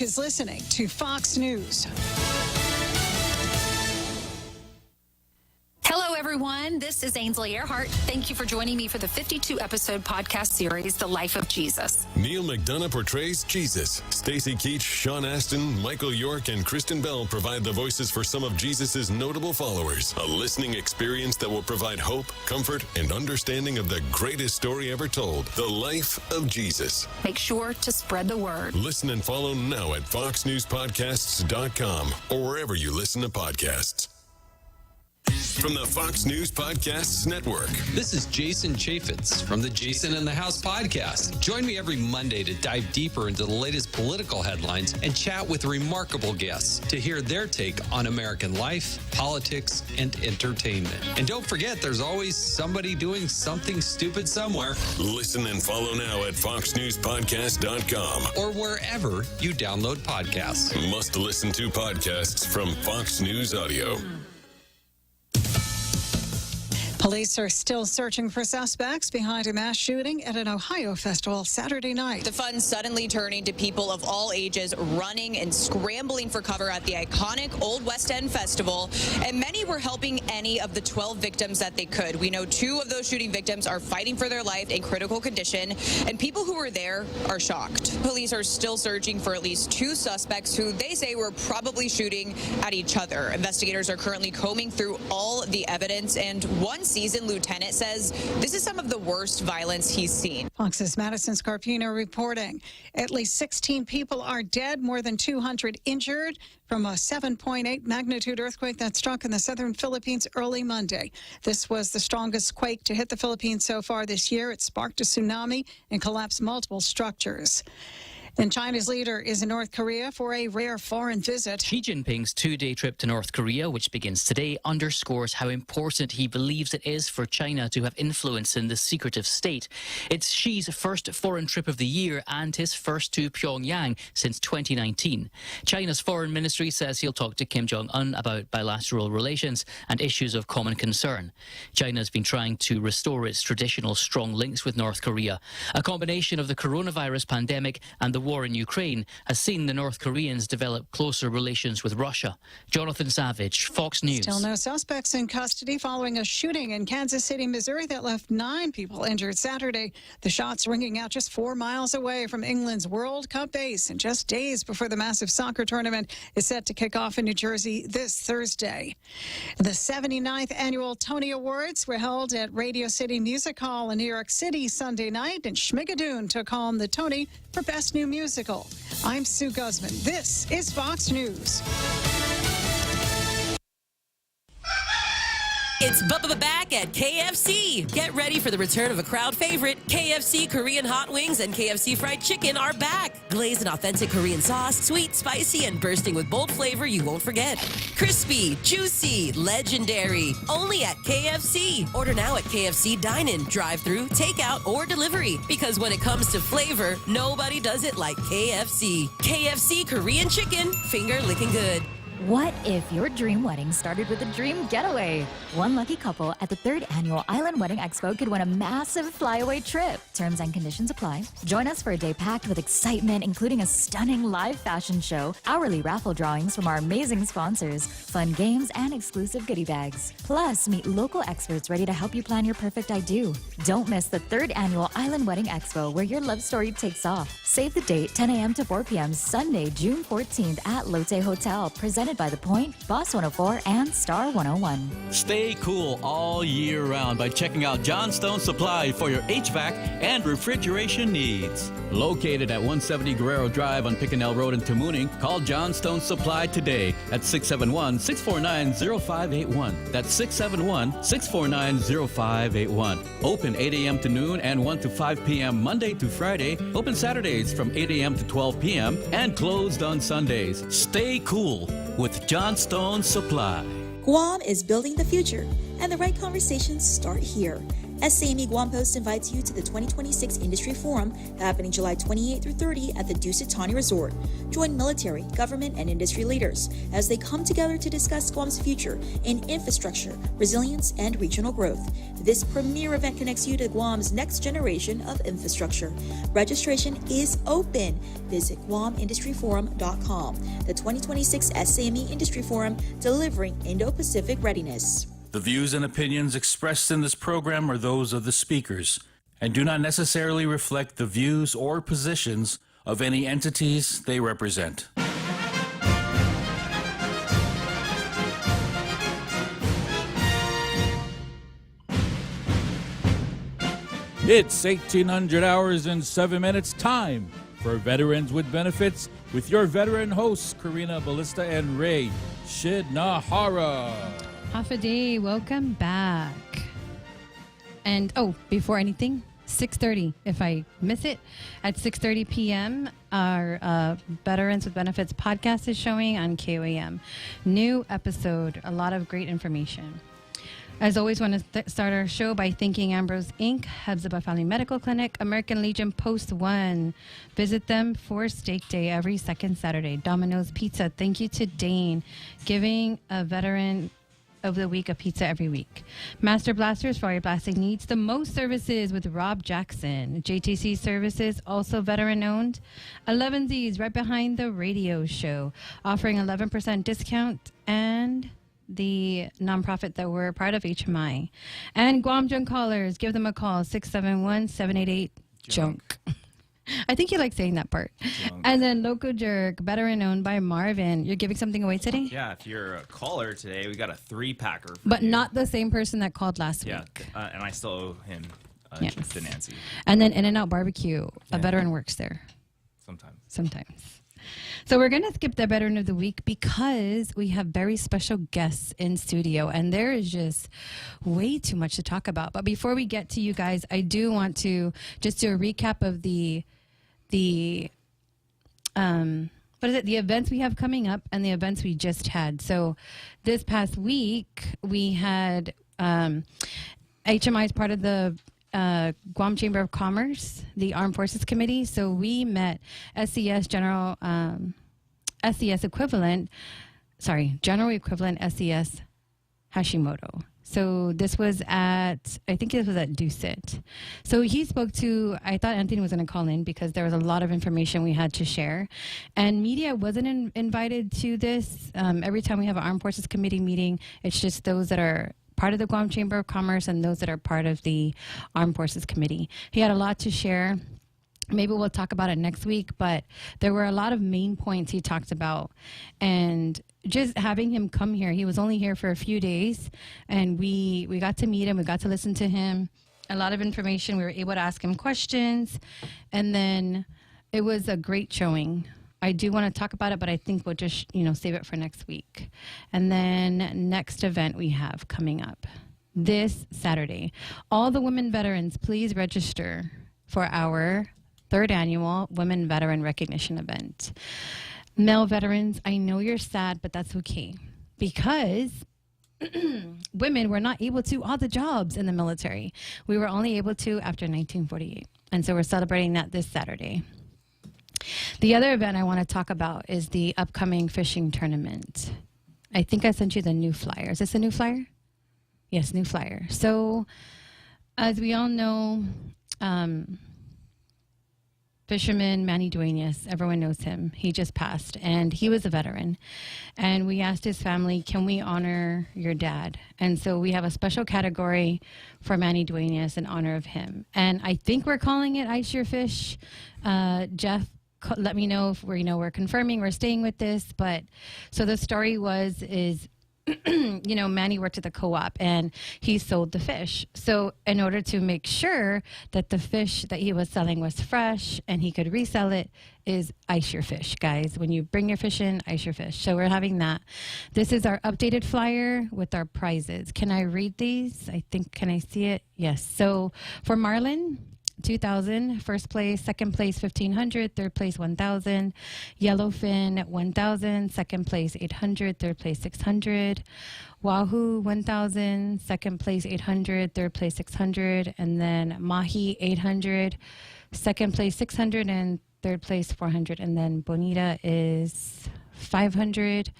America's listening to Fox News. Hello, everyone. This is Ainsley Earhart. Thank you for joining me for the 52-episode podcast series, The Life of Jesus. Neil McDonough portrays Jesus. Stacey Keach, Sean Astin, Michael York, and Kristen Bell provide the voices for some of Jesus' notable followers. A listening experience that will provide hope, comfort, and understanding of the greatest story ever told, The Life of Jesus. Make sure to spread the word. Listen and follow now at foxnewspodcasts.com or wherever you listen to podcasts. From the Fox News Podcasts Network. This is Jason Chaffetz from the Jason in the House podcast. Join me every Monday to dive deeper into the latest political headlines and chat with remarkable guests to hear their take on American life, politics, and entertainment. And don't forget, there's always somebody doing something stupid somewhere. Listen and follow now at foxnewspodcast.com or wherever you download podcasts. Must listen to podcasts from Fox News Audio. Police are still searching for suspects behind a mass shooting at an Ohio festival Saturday night. The fun suddenly turning to people of all ages running and scrambling for cover at the iconic Old West End Festival, and many were helping any of the 12 victims that they could. We know 2 of those shooting victims are fighting for their life in critical condition, and people who were there are shocked. Police are still searching for at least 2 suspects who they say were probably shooting at each other. Investigators are currently combing through all the evidence, and one seasoned lieutenant says this is some of the worst violence he's seen. Fox's Madison Scarpino reporting. At least 16 people are dead, more than 200 injured from a 7.8 magnitude earthquake that struck in the southern Philippines early Monday. This was the strongest quake to hit the Philippines so far this year. It sparked a tsunami and collapsed multiple structures. And China's leader is in North Korea for a rare foreign visit. Xi Jinping's 2-day trip to North Korea, which begins today, underscores how important he believes it is for China to have influence in the secretive state. It's Xi's first foreign trip of the year and his first to Pyongyang since 2019. China's foreign ministry says he'll talk to Kim Jong-un about bilateral relations and issues of common concern. China's been trying to restore its traditional strong links with North Korea. A combination of the coronavirus pandemic and the war in Ukraine has seen the North Koreans develop closer relations with Russia. Jonathan Savage, Fox News. Still no suspects in custody following a shooting in Kansas City, Missouri that left 9 people injured Saturday. The shots ringing out just 4 miles away from England's World Cup base and just days before the massive soccer tournament is set to kick off in New Jersey this Thursday. The 79th annual Tony Awards were held at Radio City Music Hall in New York City Sunday night, and Schmigadoon took home the Tony for Best New Musical. I'm Sue Guzman. This is Fox News. It's back at KFC. Get ready for the return of a crowd favorite. KFC Korean hot wings and KFC fried chicken are back. Glazed in authentic Korean sauce, sweet, spicy, and bursting with bold flavor you won't forget. Crispy, juicy, legendary. Only at KFC. Order now at KFC dine-in, drive-thru, takeout, or delivery. Because when it comes to flavor, nobody does it like KFC. KFC Korean chicken, finger licking good. What if your dream wedding started with a dream getaway? One lucky couple at the 3rd Annual Island Wedding Expo could win a massive flyaway trip. Terms and conditions apply. Join us for a day packed with excitement, including a stunning live fashion show, hourly raffle drawings from our amazing sponsors, fun games, and exclusive goodie bags. Plus, meet local experts ready to help you plan your perfect I-do. Don't miss the 3rd Annual Island Wedding Expo, where your love story takes off. Save the date, 10 a.m. to 4 p.m. Sunday, June 14th at Lotte Hotel, presented by The Point, Boss 104, and Star 101. Stay cool all year round by checking out Johnstone Supply for your HVAC and refrigeration needs. Located at 170 Guerrero Drive on Picanell Road in Tamuning, call Johnstone Supply today at 671-649-0581. That's 671-649-0581. Open 8 a.m. to noon and 1 to 5 p.m. Monday to Friday. Open Saturdays from 8 a.m. to 12 p.m. and closed on Sundays. Stay cool with Johnstone Supply. Guam is building the future, and the right conversations start here. SAME Guam Post invites you to the 2026 Industry Forum happening July 28 through 30 at the Dusitani Resort. Join military, government, and industry leaders as they come together to discuss Guam's future in infrastructure, resilience, and regional growth. This premier event connects you to Guam's next generation of infrastructure. Registration is open. Visit GuamIndustryForum.com. The 2026 SAME Industry Forum, delivering Indo-Pacific readiness. The views and opinions expressed in this program are those of the speakers and do not necessarily reflect the views or positions of any entities they represent. It's 1800 hours and 7 minutes time for Veterans with Benefits with your veteran hosts, Karina Ballista and Ray Shidnahara. Half a day, welcome back. And before anything, 6:30, if I miss it, at 6:30 p.m., our Veterans with Benefits podcast is showing on KOAM. New episode, a lot of great information. As always, want to start our show by thanking Ambrose Inc., Hephzibah Family Medical Clinic, American Legion Post 1. Visit them for Steak Day every second Saturday. Domino's Pizza, thank you to Dane, giving a veteran of the week a pizza every week. Master Blasters for all your blasting needs. The most services with Rob Jackson. JTC Services, also veteran owned. 11Z's right behind the radio show, offering 11% discount, and the nonprofit that we're a part of, HMI. And Guam Junk Callers, give them a call, 671-788-JUNK. I think you like saying that part. Junk. And then Loco Jerk, veteran owned by Marvin. You're giving something away today? Yeah, if you're a caller today, we got a 3-packer. But not the same person that called last week. And I still owe him to Nancy. And then In-N-Out Barbecue, a veteran works there. Sometimes. So we're going to skip the Veteran of the Week because we have very special guests in studio, and there is just way too much to talk about. But before we get to you guys, I do want to just do a recap of the events we have coming up and the events we just had. So this past week, we had HMI is part of the Guam Chamber of Commerce, the Armed Forces Committee. So we met SES General Equivalent SES Hashimoto. So this was I think it was at Dusit. So he spoke to, I thought Anthony was going to call in because there was a lot of information we had to share. And media wasn't invited to this. Every time we have an Armed Forces Committee meeting, it's just those that are part of the Guam Chamber of Commerce and those that are part of the Armed Forces Committee. He had a lot to share. Maybe we'll talk about it next week, but there were a lot of main points he talked about. And just having him come here, he was only here for a few days, and we got to meet him, we got to listen to him, a lot of information. We were able to ask him questions, and then it was a great showing. I do want to talk about it, but I think we'll just, save it for next week. And then next event we have coming up this Saturday. All the women veterans, please register for our 3rd annual Women Veteran Recognition event. Male veterans, I know you're sad, but that's okay, because women were not able to all the jobs in the military. We were only able to after 1948. And so we're celebrating that this Saturday. The other event I want to talk about is the upcoming fishing tournament. I think I sent you the new flyer. Is this a new flyer? Yes, new flyer. So, as we all know, fisherman Manny Duenas, everyone knows him. He just passed, and he was a veteran. And we asked his family, can we honor your dad? And so we have a special category for Manny Duenas in honor of him. And I think we're calling it Ice Your Fish. Jeff, let me know if we're confirming we're staying with this. But so the story is Manny worked at the co-op and he sold the fish. So in order to make sure that the fish that he was selling was fresh and he could resell it, is ice your fish, guys. When you bring your fish in, ice your fish. So we're having that. This is our updated flyer with our prizes. Can I read these? Can I see it? Yes. So for Marlin, 2,000. First place, second place 1,500, third place 1,000. Yellowfin 1,000, second place 800, third place 600. Wahoo 1,000, second place 800, third place 600, and then Mahi 800, second place 600, and third place 400, and then Bonita is 500,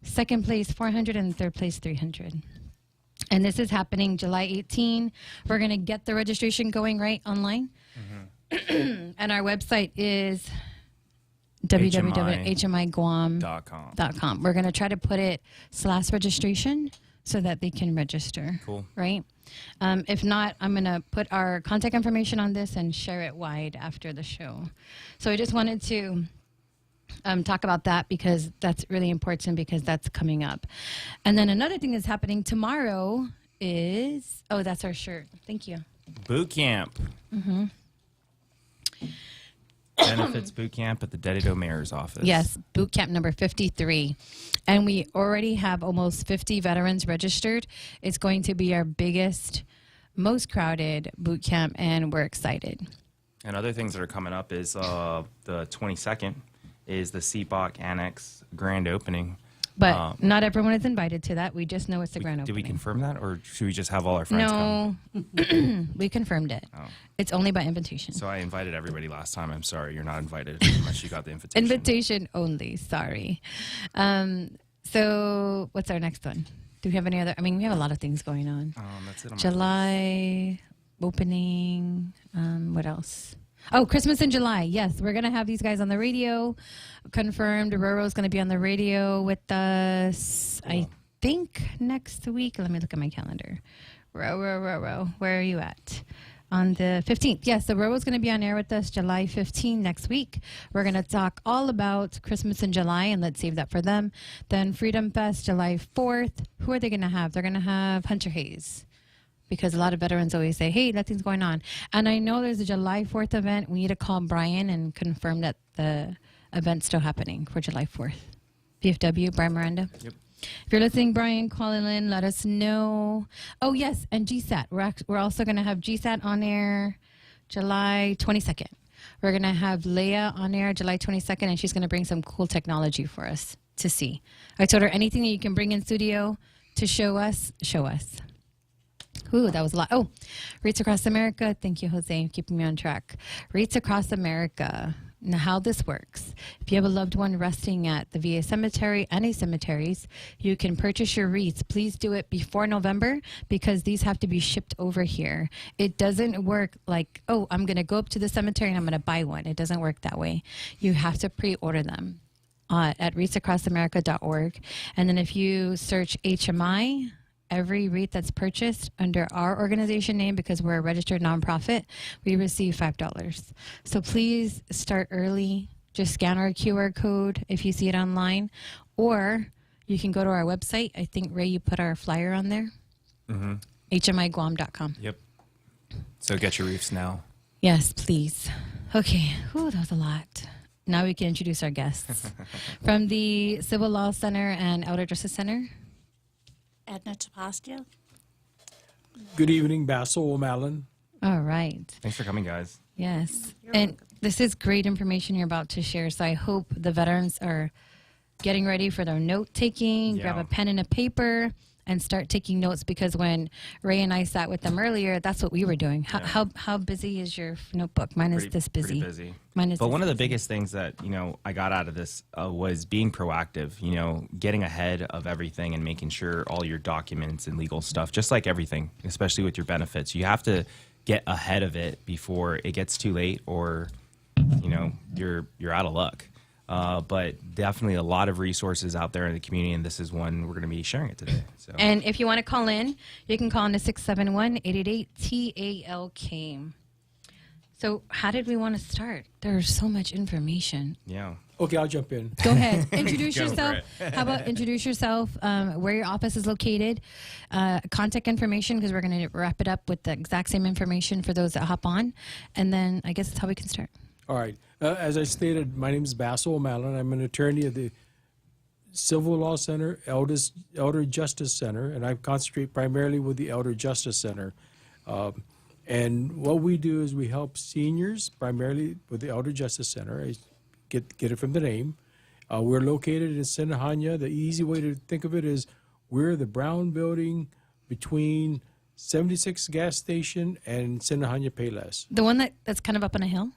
second place 400, and third place 300. And this is happening July 18. We're going to get the registration going right online. And our website is www.hmiguam.com. We're going to try to put it /registration so that they can register. Cool. Right? If not, I'm going to put our contact information on this and share it wide after the show. So I just wanted to talk about that because that's really important because that's coming up. And then another thing that's happening tomorrow is, oh, that's our shirt. Thank you. Boot camp. Benefits boot camp at the Dedido Mayor's office. Yes, boot camp number 53. And we already have almost 50 veterans registered. It's going to be our biggest, most crowded boot camp, and we're excited. And other things that are coming up is the 22nd is the CBOC Annex grand opening. But not everyone is invited to that. We just know it's the grand opening. Did we confirm that, or should we just have all our friends come? No, we confirmed it. Oh. It's only by invitation. So I invited everybody last time. I'm sorry, you're not invited unless you got the invitation. Invitation only, sorry. So what's our next one? Do we have any other? I mean, we have a lot of things going on. That's it on July opening. What else? Oh, Christmas in July. Yes, we're going to have these guys on the radio. Confirmed. Roro's going to be on the radio with us, I think, next week. Let me look at my calendar. Roro. Where are you at? On the 15th. Yes, so Roro's going to be on air with us July 15th next week. We're going to talk all about Christmas in July, and let's save that for them. Then Freedom Fest, July 4th. Who are they going to have? They're going to have Hunter Hayes. Because a lot of veterans always say, hey, nothing's going on. And I know there's a July 4th event. We need to call Brian and confirm that the event's still happening for July 4th. VFW, Brian Miranda. Yep. If you're listening, Brian, call in, let us know. Oh, yes, and GSAT. We're also going to have GSAT on air July 22nd. We're going to have Leah on air July 22nd, and she's going to bring some cool technology for us to see. I told her anything that you can bring in studio to show us, show us. Ooh, that was a lot. Oh, Rates Across America. Thank you, Jose, keeping me on track. Rates Across America. Now, how this works. If you have a loved one resting at the VA cemetery, any cemeteries, you can purchase your wreaths. Please do it before November because these have to be shipped over here. It doesn't work like, oh, I'm going to go up to the cemetery and I'm going to buy one. It doesn't work that way. You have to pre-order them at wreathsacrossamerica.org. And then if you search HMI, every wreath that's purchased under our organization name, because we're a registered nonprofit, we receive $5. So please start early. Just scan our QR code if you see it online, or you can go to our website. I think, Ray, you put our flyer on there. HMIGuam.com. Yep. So get your wreaths now. Yes, please. Okay. Ooh, that was a lot. Now we can introduce our guests. From the Civil Law Center and Elder Justice Center. Edna Tapastia. Good evening, Basil O'Malley. All right. Thanks for coming, guys. Yes. And this is great information you're about to share. So I hope the veterans are getting ready for their note taking. Grab a pen and a paper and start taking notes, because when Ray and I sat with them earlier, that's what we were doing. How busy is your notebook? Mine is this busy. Pretty busy. Mine is. But one of the biggest things that I got out of this was being proactive. Getting ahead of everything and making sure all your documents and legal stuff, just like everything, especially with your benefits, you have to get ahead of it before it gets too late, or you're out of luck. But definitely a lot of resources out there in the community, and this is one we're going to be sharing it today. So. And if you want to call in, you can call in to 671-888-TALK. So how did we want to start? There's so much information. Yeah. Okay, I'll jump in. Go ahead. Introduce yourself. How about introduce yourself, where your office is located, contact information, because we're going to wrap it up with the exact same information for those that hop on. And then I guess that's how we can start. All right. As I stated, my name is Basil O'Malley. I'm an attorney at the Civil Law Center, Elder Justice Center, and I concentrate primarily with the Elder Justice Center. And what we do is we help seniors, primarily with the Elder Justice Center. I get it from the name. We're located in Sinahanya. The easy way to think of it is we're the brown building between 76 gas station and Sinahanya Payless. The one that's kind of up on a hill?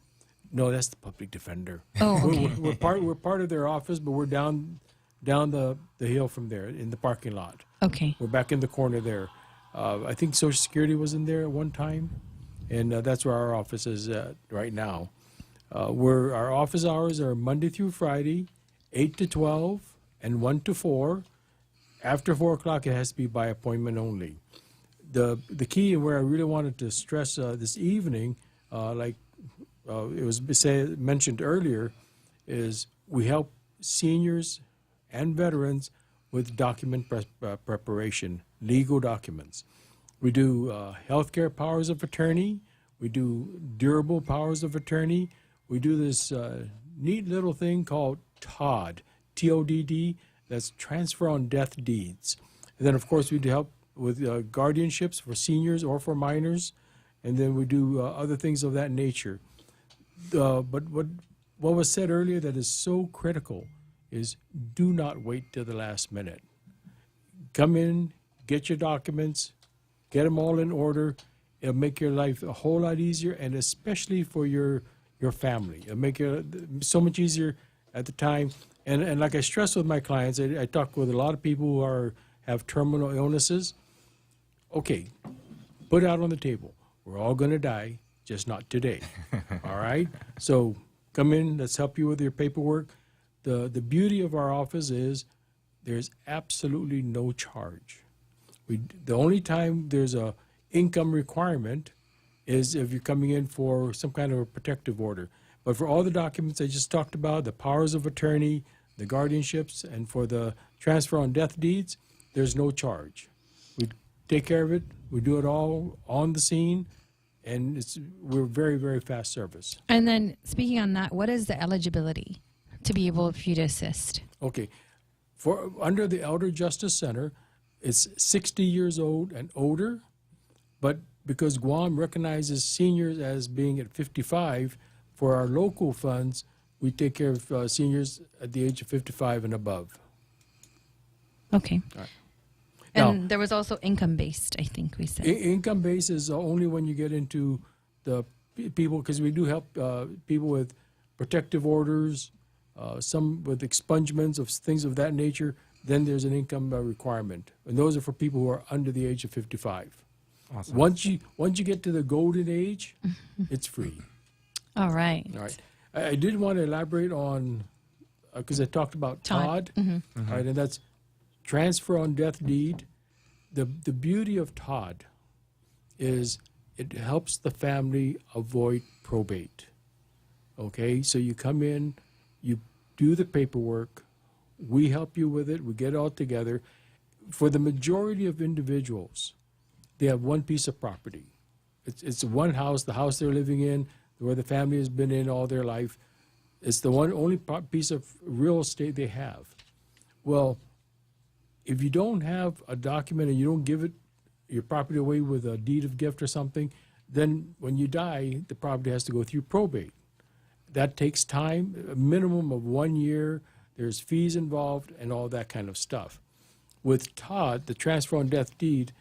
No, that's the public defender. Oh, okay. We're part of their office, but we're down the hill from there in the parking lot. Okay. We're back in the corner there. I think Social Security was in there at one time, and that's where our office is right now. Our office hours are Monday through Friday, 8 to 12 and 1 to 4. After 4 o'clock, it has to be by appointment only. The key and where I really wanted to stress this evening, like it was mentioned earlier, is we help seniors and veterans with document preparation, legal documents. We do healthcare powers of attorney. We do durable powers of attorney. We do this neat little thing called TODD, T-O-D-D, that's transfer on death deeds. And then, of course, we do help with guardianships for seniors or for minors. And then we do other things of that nature. But what was said earlier that is so critical is do not wait till the last minute. Come in, get your documents, get them all in order. It'll make your life a whole lot easier, and especially for your family. It'll make it so much easier at the time. And like I stress with my clients, I talk with a lot of people who have terminal illnesses. Okay, put it out on the table. We're all going to die, just not today. All right? So come in, let's help you with your paperwork. The beauty of our office is there's absolutely no charge. The only time there's a income requirement is if you're coming in for some kind of a protective order. But for all the documents I just talked about, the powers of attorney, the guardianships, and for the transfer on death deeds, there's no charge. We take care of it. We do it all on the scene, and we're very, very fast service. And then speaking on that, what is the eligibility to be able for you to assist? Okay. Under the Elder Justice Center, it's 60 years old and older, but because Guam recognizes seniors as being at 55, for our local funds, we take care of seniors at the age of 55 and above. Okay. All right. And Now, there was also income-based, I think we said. Income-based is only when you get into the people, because we do help people with protective orders, some with expungements of things of that nature. Then there's an income requirement, and those are for people who are under the age of 55. Awesome. Once you get to the golden age, it's free. All right. All right. I did want to elaborate on, because I talked about TODD. Mm-hmm. All right, and that's transfer on death deed. The beauty of TODD is it helps the family avoid probate. Okay, so you come in, you do the paperwork, we help you with it, we get it all together. For the majority of individuals, they have one piece of property. It's one house, the house they're living in, where the family has been in all their life. It's the only piece of real estate they have. Well, if you don't have a document and you don't give your property away with a deed of gift or something, then when you die, the property has to go through probate. That takes time, a minimum of 1 year. There's fees involved and all that kind of stuff. With TODD, the transfer on death deed,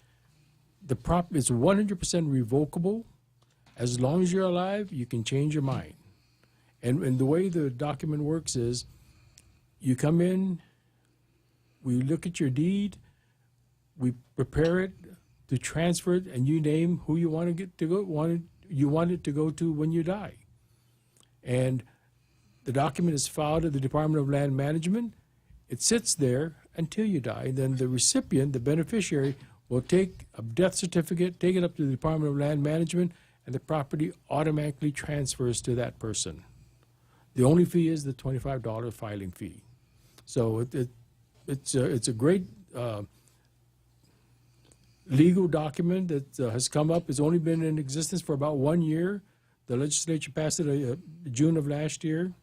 the property is 100% revocable. As long as you're alive, you can change your mind. And the way the document works is you come in, we look at your deed, we prepare it to transfer it, and you name who you want it to go to when you die. And the document is filed at the Department of Land Management. It sits there until you die. Then the recipient, the beneficiary, will take a death certificate, take it up to the Department of Land Management, and the property automatically transfers to that person. The only fee is the $25 filing fee. So it's a great legal document that has come up. It's only been in existence for about 1 year. The legislature passed it June of last year.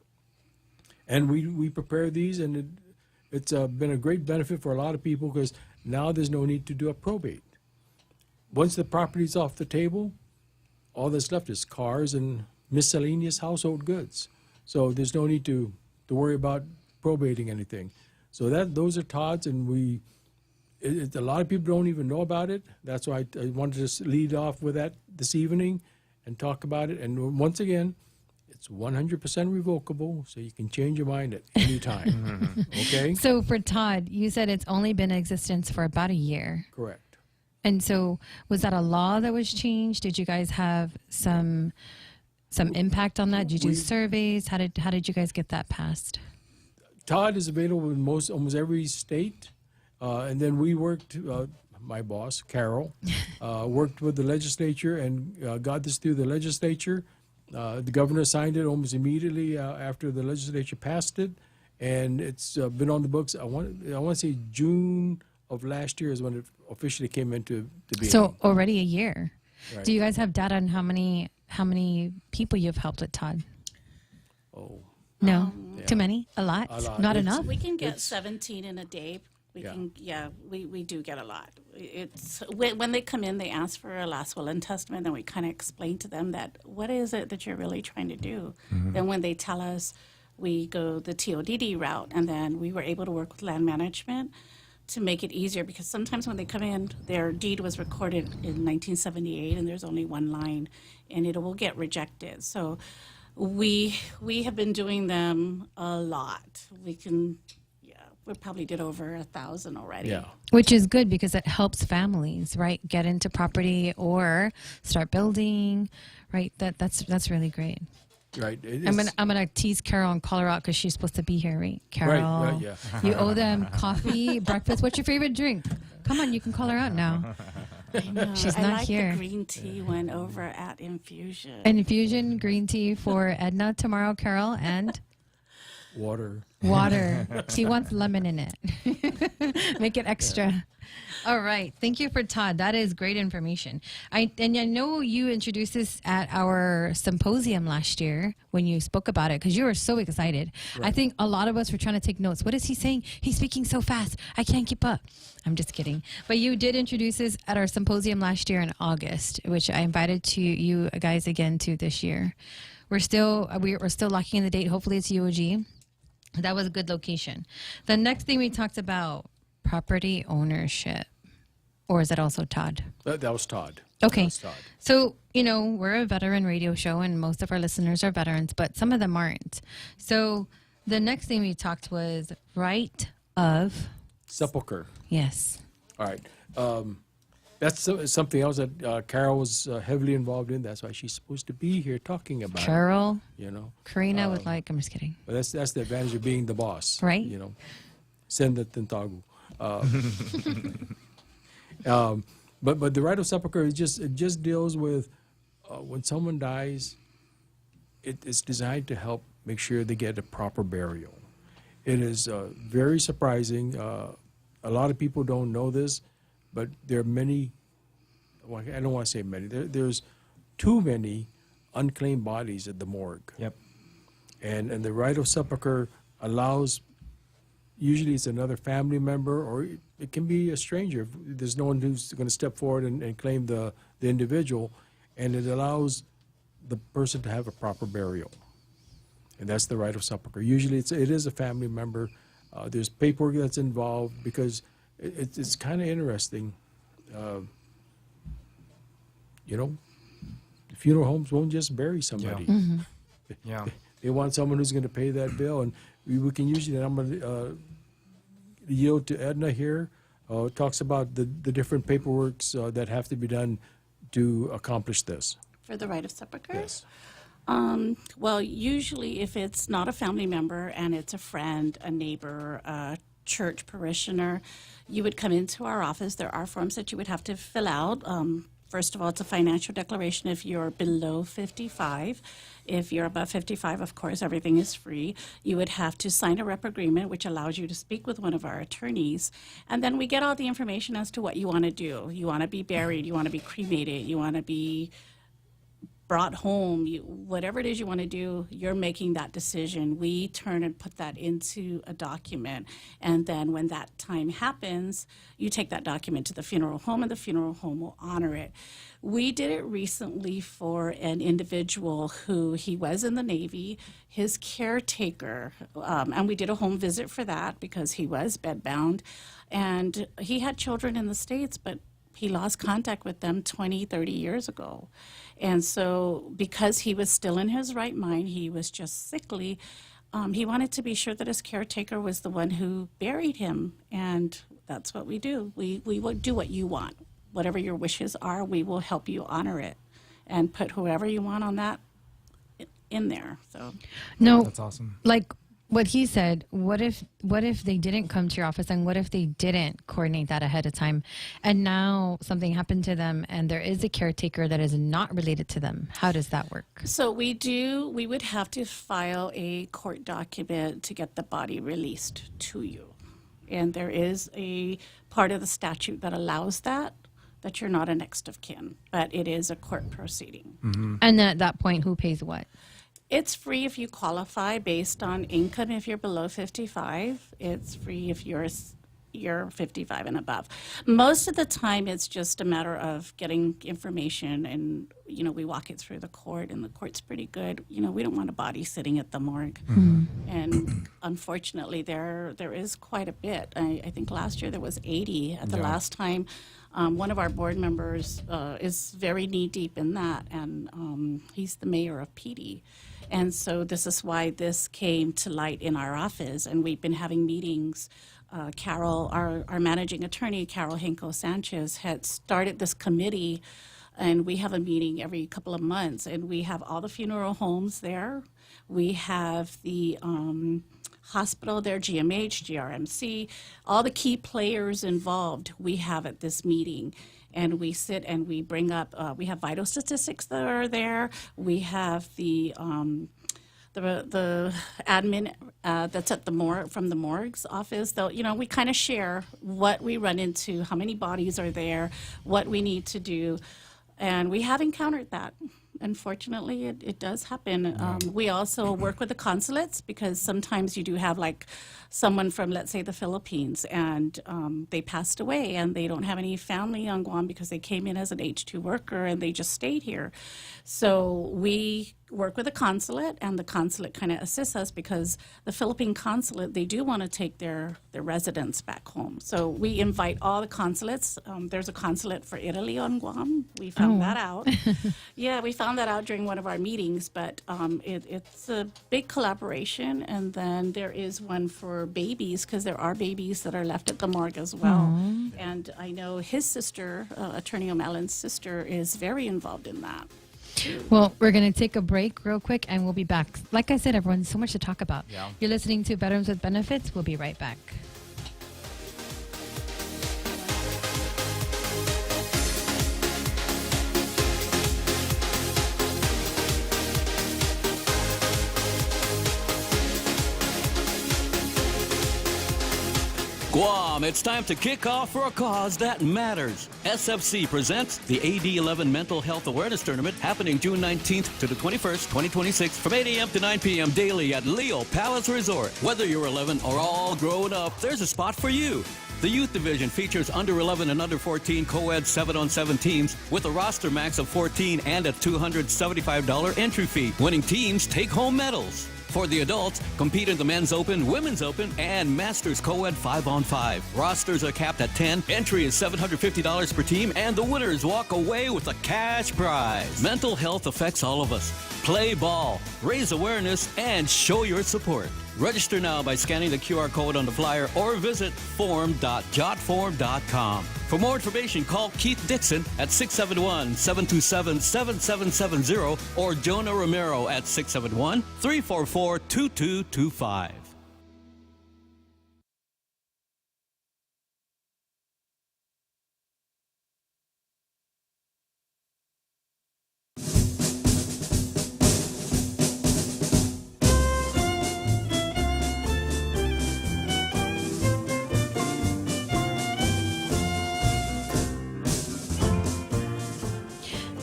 And we prepare these, and it's been a great benefit for a lot of people because now there's no need to do a probate. Once the property's off the table, all that's left is cars and miscellaneous household goods. So there's no need to worry about probating anything. So those are Todd's, and a lot of people don't even know about it. That's why I wanted to just lead off with that this evening and talk about it. And once again, it's 100% revocable, so you can change your mind at any time. Okay? So for Todd, you said it's only been in existence for about a year. Correct. And so was that a law that was changed? Did you guys have some impact on that? Did you do surveys? How did you guys get that passed? Todd is available in almost every state. And then we worked, my boss, Carol, worked with the legislature and got this through the legislature. The governor signed it almost immediately after the legislature passed it. And it's been on the books. I want to say June of last year is when it officially came into being. So already a year. Right. Do you guys have data on how many people you've helped with Todd? Oh. No? Yeah. Too many? A lot? Not enough? We can get 17 in a day. We do get a lot. It's when they come in, they ask for a last will and testament, and we kind of explain to them that what is it that you're really trying to do. Then when they tell us, we go the TODD route, and then we were able to work with land management to make it easier, because sometimes when they come in, their deed was recorded in 1978, and there's only one line, and it will get rejected. So we have been doing them a lot. We probably did over 1,000 already. Yeah. Which is good because it helps families, right? Get into property or start building, right? That's really great. Right. I'm gonna tease Carol and call her out because she's supposed to be here, right? Carol, Right, yeah. You owe them coffee, breakfast. What's your favorite drink? Come on, you can call her out now. I know. She's I not like here. The green tea one over at Infusion. Infusion green tea for Edna tomorrow, Carol, and Water. She wants lemon in it. Make it extra. Yeah. All right. Thank you for Todd. That is great information. I know you introduced this at our symposium last year when you spoke about it because you were so excited. Right. I think a lot of us were trying to take notes. What is he saying? He's speaking so fast. I can't keep up. I'm just kidding. But you did introduce this at our symposium last year in August, which I invited you guys again to this year. We're still locking in the date. Hopefully it's UOG. That was a good location. The next thing we talked about, property ownership. Or is that also Todd? That was Todd. Okay. That was Todd. So, we're a veteran radio show and most of our listeners are veterans, but some of them aren't. So the next thing we talked was right of sepulcher. Yes. All right. That's something else that Carol was heavily involved in. That's why she's supposed to be here talking about Carol, it. Karina would like, I'm just kidding. But that's the advantage of being the boss. Right. Send the Tentagu. But the right of sepulcher it just deals with when someone dies. It's designed to help make sure they get a proper burial. It is very surprising. A lot of people don't know this, but there are many. Well, I don't want to say many. There's too many unclaimed bodies at the morgue. Yep. And the right of sepulcher allows. Usually it's another family member, or it can be a stranger. If there's no one who's going to step forward and claim the individual, and it allows the person to have a proper burial. And that's the right of sepulcher. Usually it is a family member. There's paperwork that's involved because it's kind of interesting. The funeral homes won't just bury somebody. Yeah. Mm-hmm. Yeah. They want someone who's going to pay that bill, and we can usually. I'm going to yield to Edna here. Talks about the different paperworks that have to be done to accomplish this. For the right of sepulcher? Yes. Well, usually if it's not a family member and it's a friend, a neighbor, a church parishioner, you would come into our office. There are forms that you would have to fill out. First of all, it's a financial declaration if you're below 55. If you're above 55, of course, everything is free. You would have to sign a rep agreement, which allows you to speak with one of our attorneys. And then we get all the information as to what you want to do. You want to be buried, you want to be cremated, you want to be brought home, whatever it is you want to do, you're making that decision. We turn and put that into a document. And then when that time happens, you take that document to the funeral home and the funeral home will honor it. We did it recently for an individual who he was in the Navy, his caretaker, and we did a home visit for that because he was bedbound. And he had children in the States, but he lost contact with them 20, 30 years ago. And so because he was still in his right mind, he was just sickly, he wanted to be sure that his caretaker was the one who buried him. And that's what we do. We will do what you want. Whatever your wishes are, we will help you honor it and put whoever you want on that in there. So no, That's awesome. Like what he said, what if they didn't come to your office, and what if they didn't coordinate that ahead of time, and now something happened to them and there is a caretaker that is not related to them? How does that work? So we would have to file a court document to get the body released to you. And there is a part of the statute that allows that you're not a next of kin, but it is a court proceeding. Mm-hmm. And then at that point, who pays what? It's free if you qualify based on income. If you're below 55, it's free if you're 55 and above. Most of the time, it's just a matter of getting information, and we walk it through the court, and the court's pretty good. We don't want a body sitting at the morgue, and unfortunately, there is quite a bit. I think last year there was 80 at the last time. One of our board members is very knee deep in that, and he's the mayor of PD. And so this is why this came to light in our office, and we've been having meetings. Carol, our managing attorney, Carol Henko Sanchez, had started this committee, and we have a meeting every couple of months, and we have all the funeral homes there. We have the hospital there, GMH, GRMC, all the key players involved we have at this meeting. And we sit and we bring up, we have vital statistics that are there. We have the admin that's at the from the morgue's office. We kind of share what we run into, how many bodies are there, what we need to do. And we have encountered that. Unfortunately, it does happen. We also work with the consulates because sometimes you do have like someone from, let's say, the Philippines, and they passed away and they don't have any family on Guam because they came in as an H-2 worker and they just stayed here. So we work with the consulate, and the consulate kind of assists us because the Philippine consulate, they do want to take their residents back home. So we invite all the consulates. There's a consulate for Italy on Guam. We found that out. Yeah, we found that out during one of our meetings, but it's a big collaboration. And then there is one for babies, because there are babies that are left at the morgue as well. And I know his sister, Attorney O'Malley's sister, is very involved in that. Well, we're going to take a break real quick, and we'll be back. Like I said, everyone, so much to talk about. Yeah. You're listening to Veterans with Benefits. We'll be right back. Guam, it's time to kick off for a cause that matters. SFC presents the AD11 Mental Health Awareness Tournament happening June 19th to the 21st, 2026 from 8 a.m. to 9 p.m. daily at Leo Palace Resort. Whether you're 11 or all grown up, there's a spot for you. The youth division features under 11 and under 14 co-ed 7-on-7 teams with a roster max of 14 and a $275 entry fee. Winning teams take home medals. For the adults, compete in the Men's Open, Women's Open, and Masters Co-ed 5-on-5. Rosters are capped at 10. Entry is $750 per team, and the winners walk away with a cash prize. Mental health affects all of us. Play ball, raise awareness, and show your support. Register now by scanning the QR code on the flyer or visit form.jotform.com. For more information, call Keith Dixon at 671-727-7770 or Jonah Romero at 671-344-2225.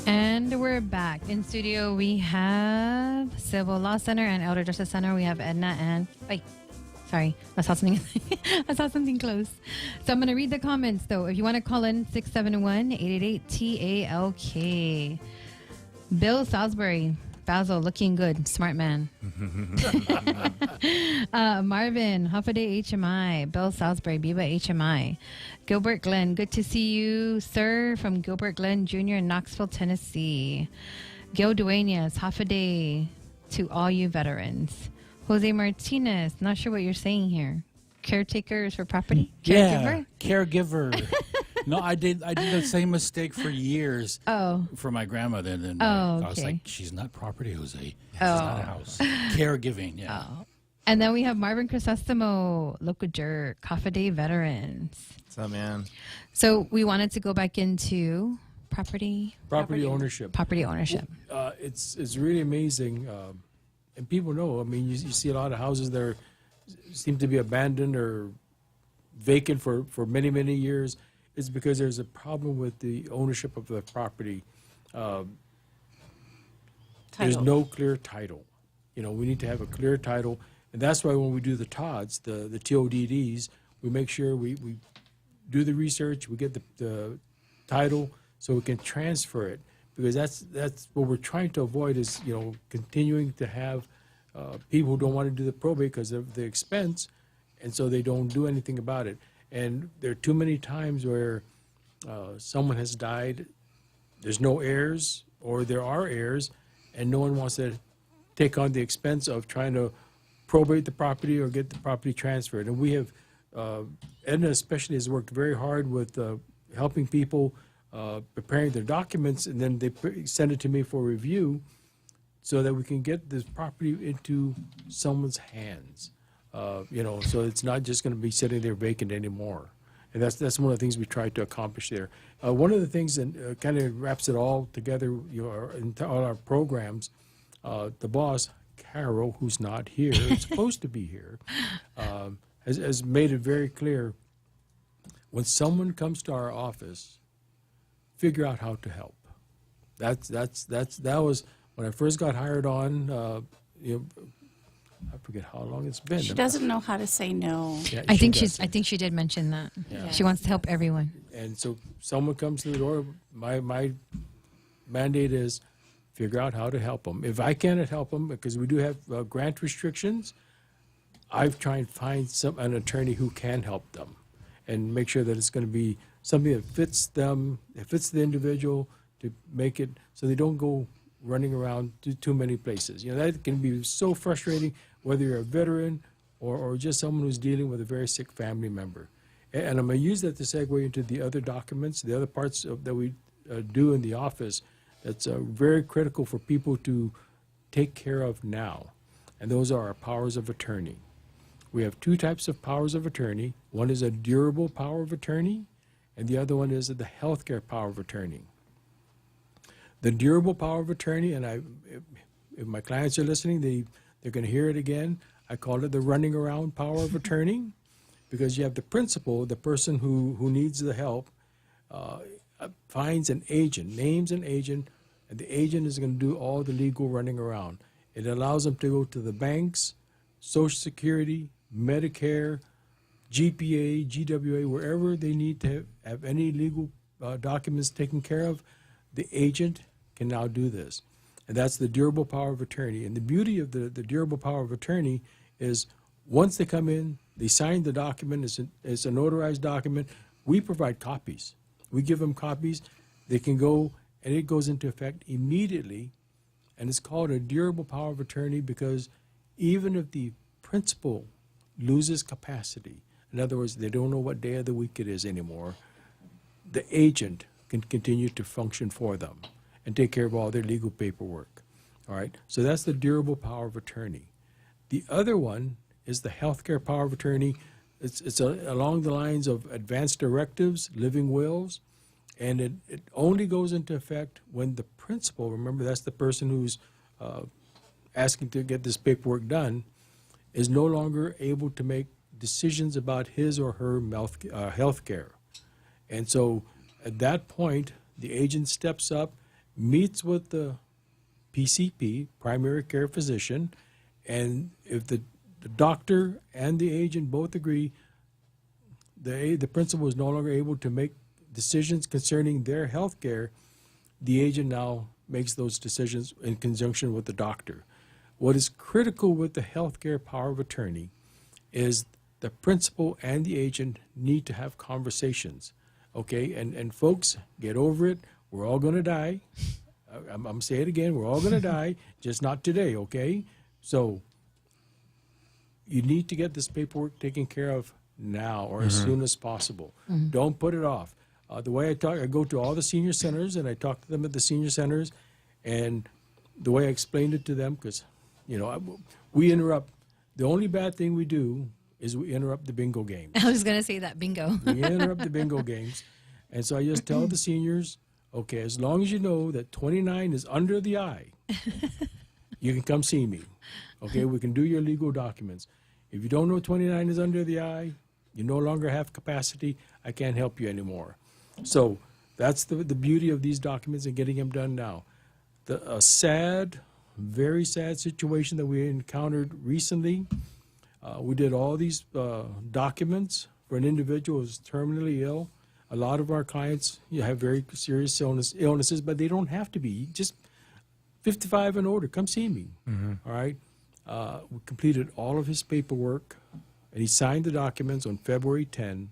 And we're back. back. In studio, we have Civil Law Center and Elder Justice Center. We have Edna and... Wait, sorry. I saw something I saw something close. So I'm going to read the comments, though. If you want to call in, 671-888-TALK. Bill Salisbury. Basil, looking good. Smart man. Marvin, Huffaday HMI. Bill Salisbury, Biba HMI. Gilbert Glenn, good to see you, sir, from Gilbert Glenn Jr. in Knoxville, Tennessee. Gil Duenas, Huffaday to all you veterans. Jose Martinez, not sure what you're saying here. Caretakers for property? Yeah, caregiver. No, I did the same mistake for years. Oh. For my grandmother. And then Oh, I was okay. like, she's not property, Jose. She's Oh. not a house. Caregiving, yeah. Oh. And then we have Marvin Crisostamo, local jerk, Huffaday veterans. What's up, man? So we wanted to go back into property ownership. Property ownership. It's really amazing, and people know. I mean, you see a lot of houses that seem to be abandoned or vacant for many years. It's because there's a problem with the ownership of the property. There's no clear title. You know, we need to have a clear title, and that's why when we do the TODs, the TODDs, we make sure we do the research, we get the title, so we can transfer it, because that's what we're trying to avoid is, you know, continuing to have people who don't want to do the probate because of the expense, and so they don't do anything about it. And there are too many times where someone has died, there's no heirs, or there are heirs, and no one wants to take on the expense of trying to probate the property or get the property transferred. And we have, Edna especially has worked very hard with helping people preparing their documents, and then they send it to me for review so that we can get this property into someone's hands. You know, so it's not just going to be sitting there vacant anymore. And that's one of the things we tried to accomplish there. One of the things that kind of wraps it all together, you know, in all our programs, the boss, Carol, who's not here, is supposed to be here, has made it very clear, when someone comes to our office, figure out how to help. That was when I first got hired on. You know, I forget how long it's been. She doesn't know how to say no. Yeah, I think she did mention that. Yeah. She wants to help everyone. And so someone comes to the door, my mandate is figure out how to help them. If I cannot help them, because we do have grant restrictions, I try and find an attorney who can help them and make sure that it's going to be something that fits them, that fits the individual, to make it so they don't go running around to too many places. You know, that can be so frustrating, whether you're a veteran or just someone who's dealing with a very sick family member. And I'm going to use that to segue into the other documents, the other parts that we do in the office that's very critical for people to take care of now. And those are our powers of attorney. We have two types of powers of attorney. One is a durable power of attorney, and the other one is the healthcare power of attorney. The durable power of attorney, and if my clients are listening, they're going to hear it again. I call it the running around power of attorney, because you have the principal, the person who needs the help, finds an agent, names an agent, and the agent is going to do all the legal running around. It allows them to go to the banks, Social Security, Medicare, GPA, GWA, wherever they need to have any legal documents taken care of. The agent can now do this. And that's the durable power of attorney. And the beauty of the durable power of attorney is once they come in, they sign the document, it's a notarized document, we provide copies. We give them copies, they can go, and it goes into effect immediately. And it's called a durable power of attorney because even if the principal loses capacity, in other words, they don't know what day of the week it is anymore, the agent can continue to function for them and take care of all their legal paperwork. All right, so that's the durable power of attorney. The other one is the healthcare power of attorney. It's along the lines of advanced directives, living wills, and it only goes into effect when the principal, remember that's the person who's asking to get this paperwork done, is no longer able to make decisions about his or her health care. And so at that point, the agent steps up, meets with the PCP, primary care physician, and if the doctor and the agent both agree, the principal is no longer able to make decisions concerning their health care, the agent now makes those decisions in conjunction with the doctor. What is critical with the healthcare power of attorney is the principal and the agent need to have conversations, okay? And folks, get over it. We're all going to die. I'm going to say it again. We're all going to die, just not today, okay? So you need to get this paperwork taken care of now or as soon as possible. Don't put it off. The way I talk, I go to all the senior centers and I talk to them at the senior centers, and the way I explained it to them, because, you know, we interrupt. The only bad thing we do is we interrupt the bingo games. I was going to say that, bingo. We interrupt the bingo games. And so I just tell the seniors, okay, as long as you know that 29 is under the I, you can come see me. Okay, we can do your legal documents. If you don't know 29 is under the I, you no longer have capacity, I can't help you anymore. So that's the beauty of these documents and getting them done now. A sad, very sad situation that we encountered recently. We did all these documents for an individual who's terminally ill. A lot of our clients have very serious illnesses, but they don't have to be. Just 55 and older, come see me. All right? We completed all of his paperwork, and he signed the documents on February 10,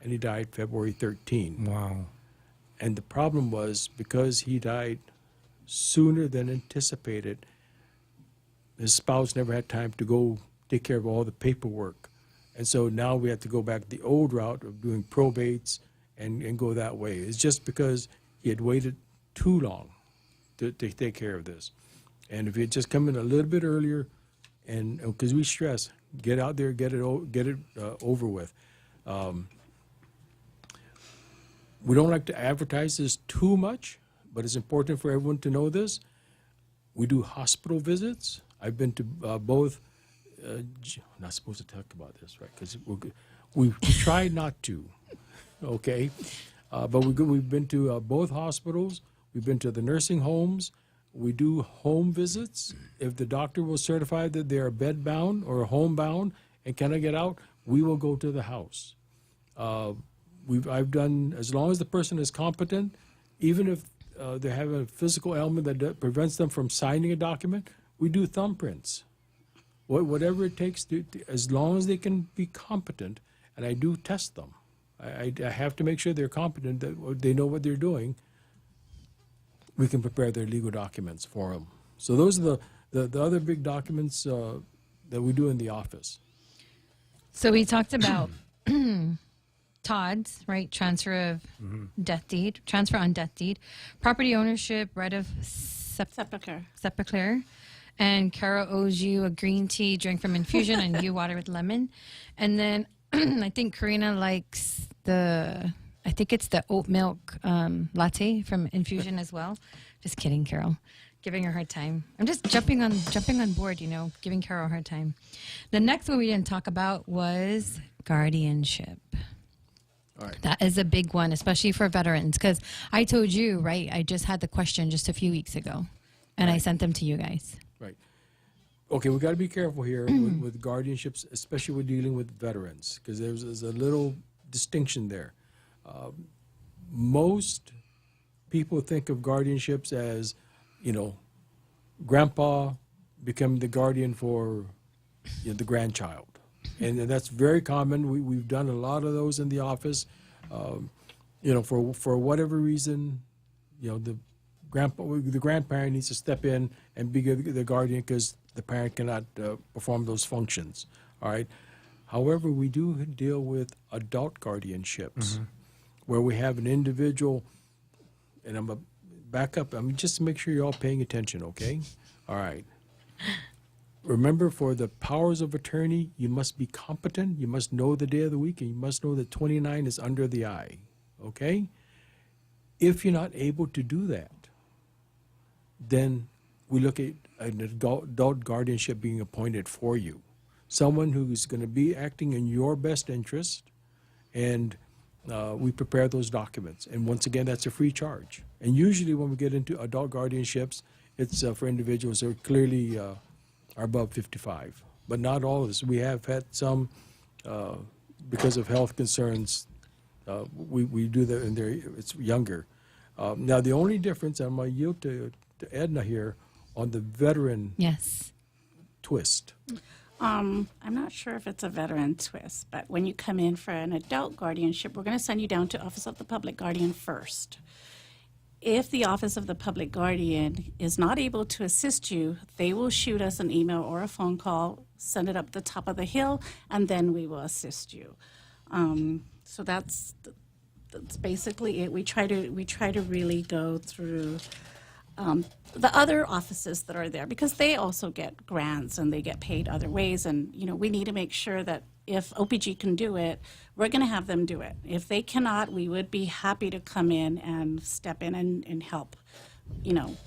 and he died February 13. Wow. And the problem was, because he died sooner than anticipated, his spouse never had time to go take care of all the paperwork. And so now we have to go back the old route of doing probates and go that way. It's just because he had waited too long to take care of this. And if he had just come in a little bit earlier, and because we stress, get out there, get it over with. We don't like to advertise this too much, but it's important for everyone to know this. We do hospital visits. I've been to both. Not supposed to talk about this, right? Because we try not to, okay? But we've been to both hospitals. We've been to the nursing homes. We do home visits. If the doctor will certify that they are bed-bound or home-bound and cannot get out, we will go to the house. I've done, as long as the person is competent, even if they have a physical ailment that prevents them from signing a document, we do thumbprints. Whatever it takes, as long as they can be competent, and I do test them. I have to make sure they're competent, that they know what they're doing. We can prepare their legal documents for them. So those are the other big documents that we do in the office. So we talked about Todd's, right? Transfer of death deed, transfer on death deed, property ownership, right of sepulcher. And Carol owes you a green tea drink from Infusion and you water with lemon. And then I think Karina likes I think it's the oat milk latte from Infusion as well. Just kidding, Carol. Giving her a hard time. I'm just jumping on board, giving Carol a hard time. The next one we didn't talk about was guardianship. All right. That is a big one, especially for veterans, because I told you, right, I just had the question just a few weeks ago, and I sent them to you guys. Right. Okay, we got to be careful here with guardianships, especially with dealing with veterans, because there's a little distinction there. Most people think of guardianships as, grandpa becoming the guardian for the grandchild. And that's very common. We've done a lot of those in the office. For whatever reason, the grandparent needs to step in and be the guardian because the parent cannot perform those functions. All right. However, we do deal with adult guardianships where we have an individual, and I'm going to back up. Just to make sure you're all paying attention, okay? All right. Remember, for the powers of attorney, you must be competent, you must know the day of the week, and you must know that 29 is under the I, okay? If you're not able to do that, then we look at an adult guardianship being appointed for you. Someone who's going to be acting in your best interest, and we prepare those documents. And once again, that's a free charge. And usually when we get into adult guardianships, it's for individuals who clearly are above 55. But not all of us. We have had some, because of health concerns, we do that and it's younger. Now, the only difference, I'm going to yield to Edna here, on the veteran twist. I'm not sure if it's a veteran twist, but when you come in for an adult guardianship, we're going to send you down to Office of the Public Guardian first. If the Office of the Public Guardian is not able to assist you, they will shoot us an email or a phone call, send it up the top of the hill, and then we will assist you. So that's basically it. We try to really go through the other offices that are there, because they also get grants and they get paid other ways, and we need to make sure that if OPG can do it, we're going to have them do it. If they cannot, we would be happy to come in and step in and help.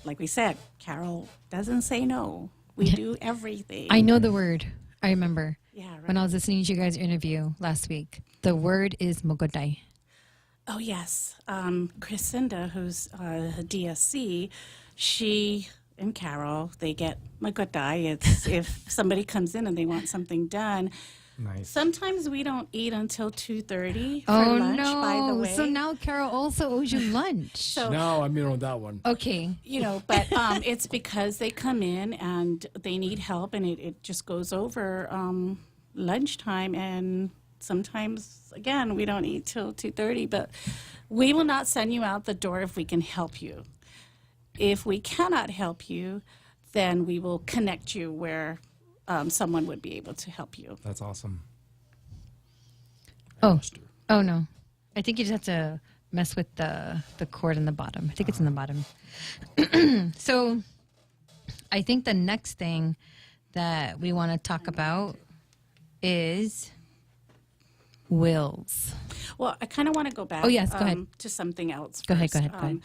Like we said, Carol doesn't say no. We do everything. I know the word. I remember. Yeah, right. When I was listening to you guys' interview last week, the word is mogodai. Oh, yes. Crisinda, who's a DSC, she and Carol, they get magodai. It's if somebody comes in and they want something done. Nice. Sometimes we don't eat until 2:30 for Oh, lunch, no. by the way. So now Carol also owes you lunch. No, I'm in on that one. Okay. But it's because they come in and they need help, and it just goes over lunchtime, and sometimes, again, we don't eat till 2:30, but we will not send you out the door if we can help you. If we cannot help you, then we will connect you where someone would be able to help you. That's awesome. Oh no. I think you just have to mess with the cord in the bottom. I think it's in the bottom. So I think the next thing that we want to talk about is wills. Well, I kind of want to go back go ahead. to something else. Go first. ahead.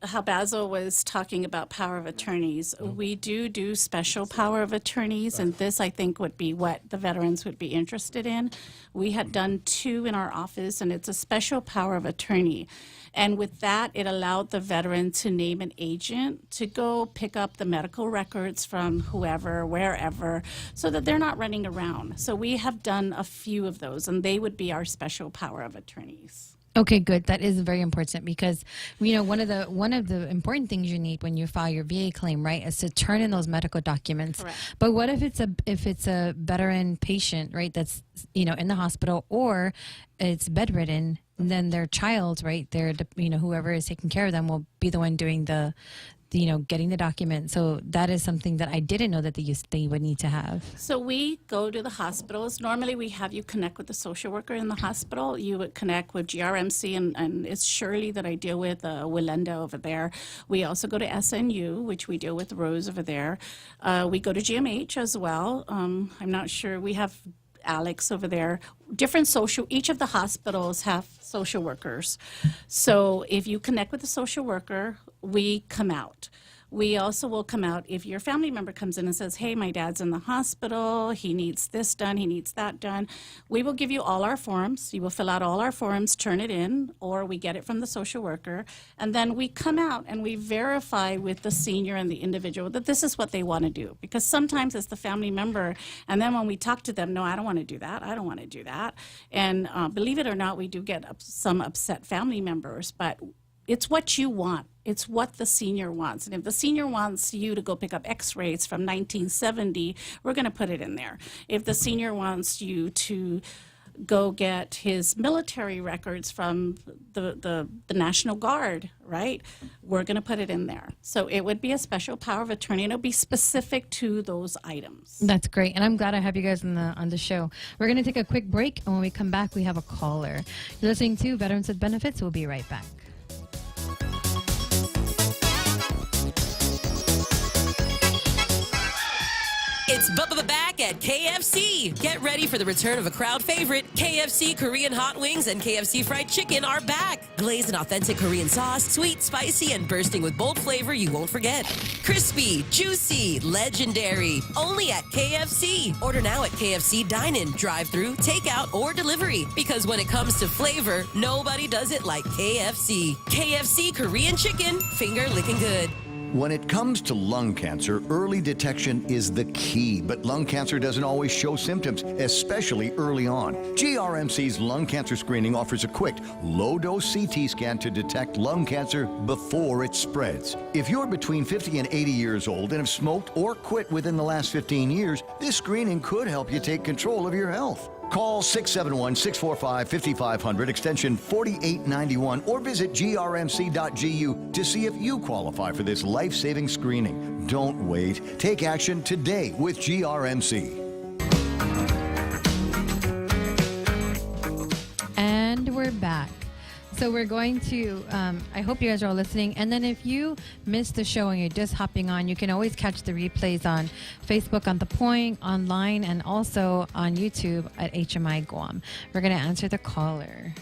How Basil was talking about power of attorneys. We do special power of attorneys, and this, I think, would be what the veterans would be interested in. We had done 2 in our office, and it's a special power of attorney. And with that, it allowed the veteran to name an agent to go pick up the medical records from whoever, wherever, so that they're not running around. So we have done a few of those, and they would be our special power of attorneys. Okay, good. That is very important because one of the important things you need when you file your VA claim, right, is to turn in those medical documents. Correct. But what if it's a veteran patient, right, that's in the hospital, or it's bedridden, and then their child, right, their whoever is taking care of them will be the one doing the getting the document. So that is something that I didn't know that they would need to have. So we go to the hospitals. Normally we have you connect with the social worker in the hospital. You would connect with GRMC, and it's Shirley that I deal with, Willenda over there. We also go to SNU, which we deal with Rose over there. We go to GMH as well. I'm not sure. We have Alex over there. Each of the hospitals have social workers. So if you connect with the social worker, we come out. We also will come out if your family member comes in and says, hey, my dad's in the hospital, he needs this done, he needs that done. We will give you all our forms. You will fill out all our forms, turn it in, or we get it from the social worker. And then we come out and we verify with the senior and the individual that this is what they want to do. Because sometimes it's the family member, and then when we talk to them, no, I don't want to do that, I don't want to do that. And believe it or not, we do get some upset family members, but it's what you want. It's what the senior wants. And if the senior wants you to go pick up x-rays from 1970, we're going to put it in there. If the senior wants you to go get his military records from the National Guard, right, we're going to put it in there. So it would be a special power of attorney, and it'll be specific to those items. That's great, and I'm glad I have you guys on the show. We're going to take a quick break, and when we come back, we have a caller. You're listening to Veterans with Benefits. We'll be right back. It's Bubba back at KFC. Get ready for the return of a crowd favorite. KFC Korean hot wings and KFC fried chicken are back. Glazed in authentic Korean sauce, sweet, spicy, and bursting with bold flavor you won't forget. Crispy, juicy, legendary. Only at KFC. Order now at KFC Dine-In, drive-thru, takeout, or delivery. Because when it comes to flavor, nobody does it like KFC. KFC Korean chicken, finger licking good. When it comes to lung cancer, early detection is the key, but lung cancer doesn't always show symptoms, especially early on. GRMC's lung cancer screening offers a quick, low-dose CT scan to detect lung cancer before it spreads. If you're between 50 and 80 years old and have smoked or quit within the last 15 years, this screening could help you take control of your health. Call 671-645-5500, extension 4891, or visit grmc.gu to see if you qualify for this life-saving screening. Don't wait. Take action today with GRMC. And we're back. So we're going to, I hope you guys are all listening. And then if you missed the show and you're just hopping on, you can always catch the replays on Facebook on The Point, online, and also on YouTube at HMI Guam. We're going to answer the caller.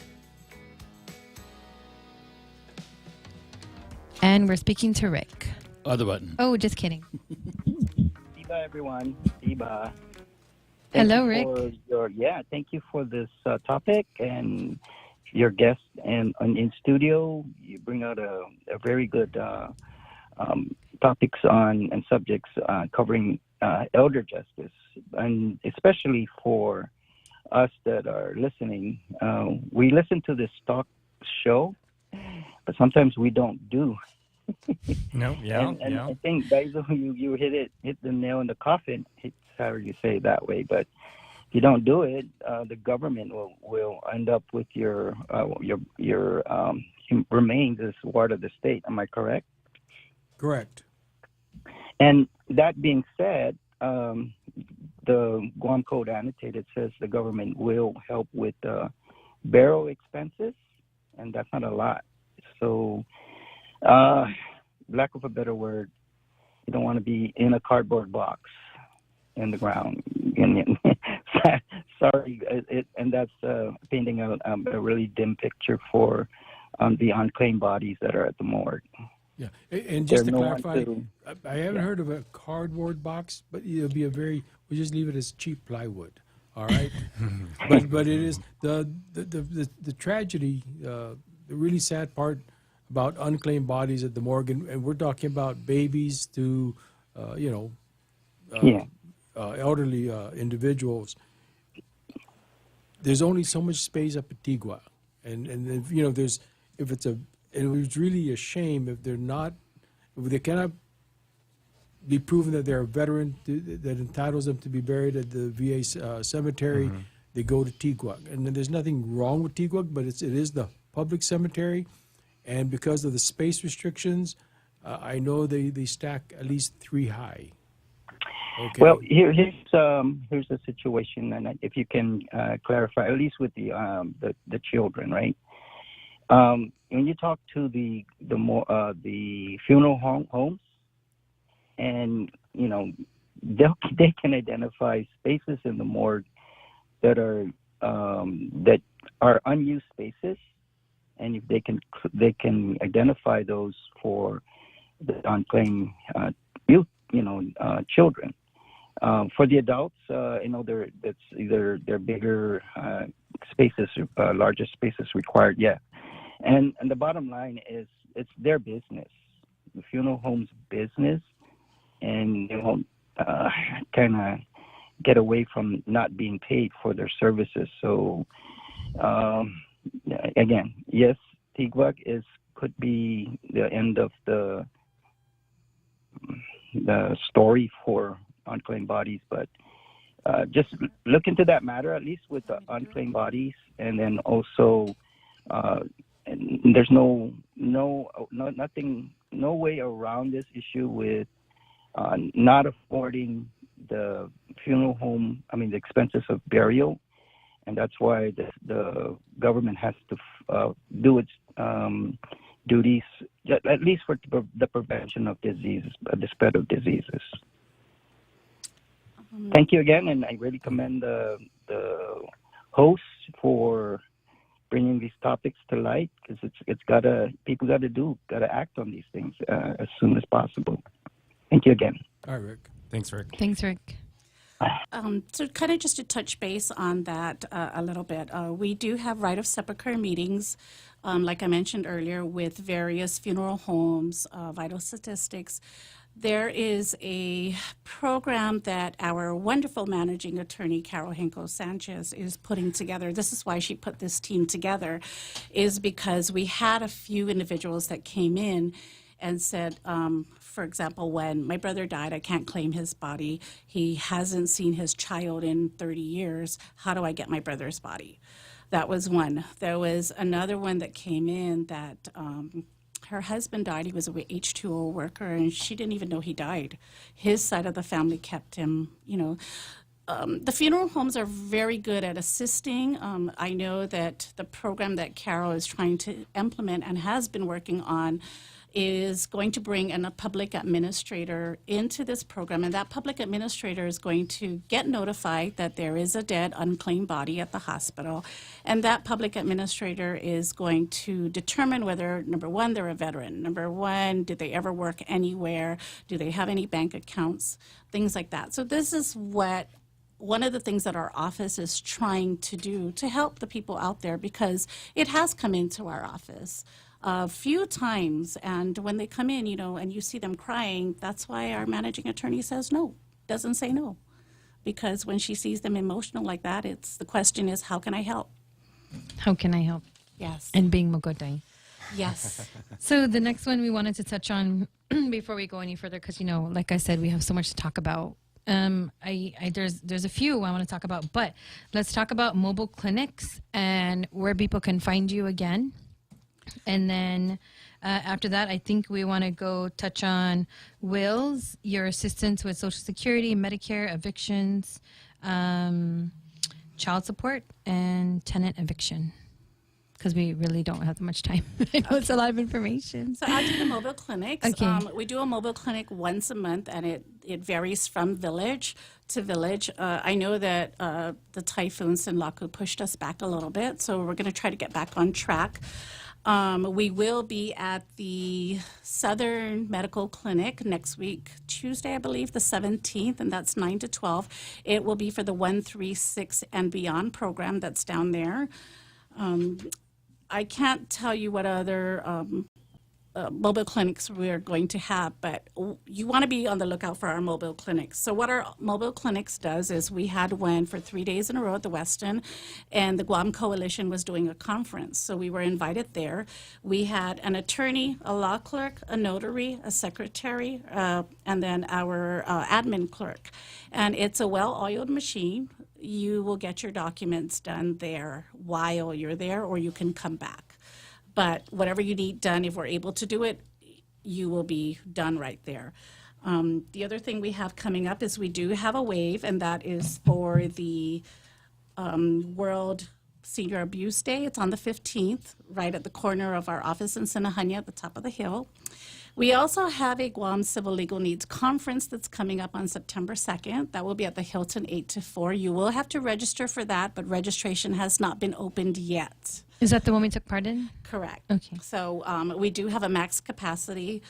And we're speaking to Rick. Other button. Oh, just kidding. Iba, everyone. Iba. Hello, Rick. Thank you for this topic and your guest and in studio. You bring out a very good topics on and subjects covering elder justice, and especially for us that are listening. We listen to this talk show, but sometimes we don't do. No, and I think guys, you hit the nail in the coffin. It's how you say it that way, but if you don't do it, the government will end up with your remains as ward of the state. Am I correct? Correct. And that being said, the Guam Code annotated says the government will help with burial expenses, and that's not a lot. So, lack of a better word, you don't want to be in a cardboard box in the ground. Sorry, and that's painting a really dim picture for the unclaimed bodies that are at the morgue. Yeah, and just to clarify, I haven't heard of a cardboard box, but it'll be we just leave it as cheap plywood. All right, but it is the tragedy, the really sad part about unclaimed bodies at the morgue, and we're talking about babies to, elderly individuals. There's only so much space up at Tigua, and it was really a shame if they cannot be proven that they're a veteran that entitles them to be buried at the VA cemetery. Mm-hmm. They go to Tigua, and then there's nothing wrong with Tigua, but it is the public cemetery, and because of the space restrictions, I know they stack at least 3 high. Okay. Well, here's the situation, and if you can clarify, at least with the children, right? When you talk to the funeral homes, and they can identify spaces in the morgue that are unused spaces, and if they can identify those for the unclaimed children. For the adults, that's either they're bigger spaces, larger spaces required. Yeah, and the bottom line is it's their business, the funeral home's business, and they won't kind of get away from not being paid for their services. So again, yes, Tigua could be the end of the story for unclaimed bodies, but just look into that matter, at least with the unclaimed bodies, and then also and there's no way around this issue with not affording the funeral home, the expenses of burial, and that's why the government has to do its duties, at least for the prevention of diseases, the spread of diseases. Thank you again, and I really commend the hosts for bringing these topics to light, because people got to act on these things as soon as possible. Thank you again. All right, Rick. Thanks, Rick. Thanks, Rick. So kind of just to touch base on that a little bit, we do have right of sepulcher meetings, like I mentioned earlier, with various funeral homes, vital statistics. There is a program that our wonderful managing attorney, Carol Henko Sanchez, is putting together. This is why she put this team together, is because we had a few individuals that came in and said, for example, when my brother died, I can't claim his body. He hasn't seen his child in 30 years. How do I get my brother's body? That was one. There was another one that came in that her husband died. He was a H2O worker, and she didn't even know he died. His side of the family kept him, the funeral homes are very good at assisting. I know that the program that Carol is trying to implement and has been working on is going to bring a public administrator into this program, and that public administrator is going to get notified that there is a dead, unclaimed body at the hospital, and that public administrator is going to determine whether, number one, they're a veteran, number one, did they ever work anywhere, do they have any bank accounts, things like that. So this is one of the things that our office is trying to do to help the people out there, because it has come into our office a few times, and when they come in, and you see them crying, that's why our managing attorney says no, doesn't say no, because when she sees them emotional like that, the question is, how can I help? How can I help? Yes. And being Mogoday. Yes. So the next one we wanted to touch on before we go any further, because like I said, we have so much to talk about. There's a few I want to talk about, but let's talk about mobile clinics and where people can find you again. And then after that, I think we want to go touch on wills, your assistance with Social Security, Medicare, evictions, child support, and tenant eviction, because we really don't have that much time. I know it's a lot of information. So I'll do the mobile clinics. Okay. We do a mobile clinic once a month, and it varies from village to village. I know that the typhoons in Laku pushed us back a little bit, so we're going to try to get back on track. We will be at the Southern Medical Clinic next week, Tuesday, I believe, the 17th, and that's 9 to 12. It will be for the 136 and Beyond program that's down there. I can't tell you what other mobile clinics we're going to have, but you want to be on the lookout for our mobile clinics. So what our mobile clinics does is we had one for 3 days in a row at the Westin, and the Guam Coalition was doing a conference. So we were invited there. We had an attorney, a law clerk, a notary, a secretary, and then our admin clerk. And it's a well-oiled machine. You will get your documents done there while you're there, or you can come back. But whatever you need done, if we're able to do it, you will be done right there. The other thing we have coming up is we do have a wave, and that is for the World Senior Abuse Day. It's on the 15th, right at the corner of our office in Sinahanya at the top of the hill. We also have a Guam Civil Legal Needs Conference that's coming up on September 2nd. That will be at the Hilton 8 to 4. You will have to register for that, but registration has not been opened yet. Is that the one we took part in? Correct. Okay. So we do have a max capacity,